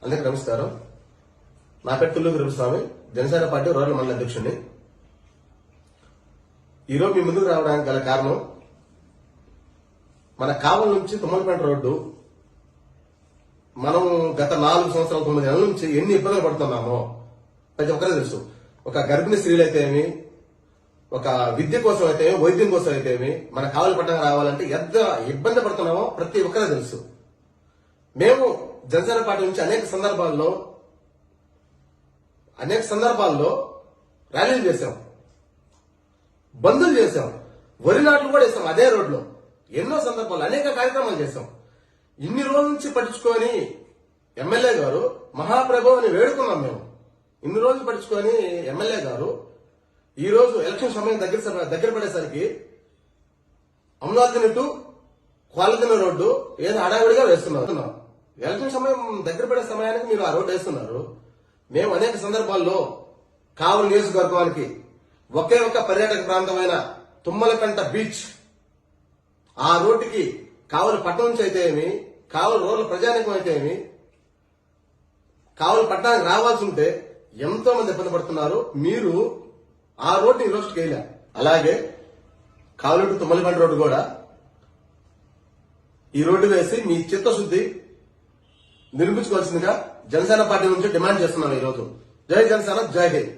అందరికీ నమస్కారం. నా పేరు తుల్లూరు రవిస్వామి, జనసేన పార్టీ రూరల్ మండల అధ్యక్షుడిని. ఈరోజు మీ ముందుకు రావడానికి గల కారణం, మన కావలి నుంచి తుమ్మలపేట రోడ్డు మనం గత 4 సంవత్సరాల 9 నెలల నుంచి ఎన్ని ఇబ్బందులు పడుతున్నామో ప్రతి ఒక్కరే తెలుసు. ఒక గర్భిణీ స్త్రీలు అయితే ఏమి, ఒక విద్య కోసం అయితే వైద్యం కోసం అయితే ఏమి, మన కావలి పట్టణం రావాలంటే ఎంత ఇబ్బంది పడుతున్నామో ప్రతి ఒక్కరే తెలుసు. మేము జనసేన పార్టీ నుంచి అనేక సందర్భాల్లో ర్యాలీలు చేశాం, బంధులు చేశాం, వరి నాట్లు కూడా వేసాం. అదే రోడ్లో ఎన్నో సందర్భాలు అనేక కార్యక్రమాలు చేశాం. ఇన్ని రోజుల నుంచి పట్టించుకొని ఎమ్మెల్యే గారు మహాప్రభు అని వేడుకున్నాం. మేము ఇన్ని రోజులు పట్టించుకొని ఎమ్మెల్యే గారు ఈ రోజు ఎలక్షన్ సమయం దగ్గర పడేసరికి అమలాదిన టు క్వాలిదిన రోడ్డు ఏదో హడావిడిగా వేస్తున్నారు. ఎలక్షన్ సమయం దగ్గర పడే సమయానికి మీరు ఆ రోడ్డు వేస్తున్నారు. మేము అనేక సందర్భాల్లో కావలి నియోజకవర్గానికి ఒకే ఒక పర్యాటక ప్రాంతమైన తుమ్మలకంట బీచ్, ఆ రోడ్డుకి కావలి పట్టణం నుంచి అయితే ఏమి, కావలి రూరల్ ప్రజానికం అయితే ఏమి, కావలి పట్టణానికి రావాల్సి ఉంటే ఎంతో మంది ఇబ్బంది పడుతున్నారు. మీరు ఆ రోడ్డు ఈ రోజుకి వేయలే. అలాగే కావలి టు తుమ్మలకంట రోడ్డు కూడా ఈ రోడ్డు వేసి మీ చిత్తశుద్ధి నిర్మించుకోవాల్సిందిగా జనసేన పార్టీ నుంచి డిమాండ్ చేస్తున్నాం. ఈ రోజు జై జనసేన, జై హింద్.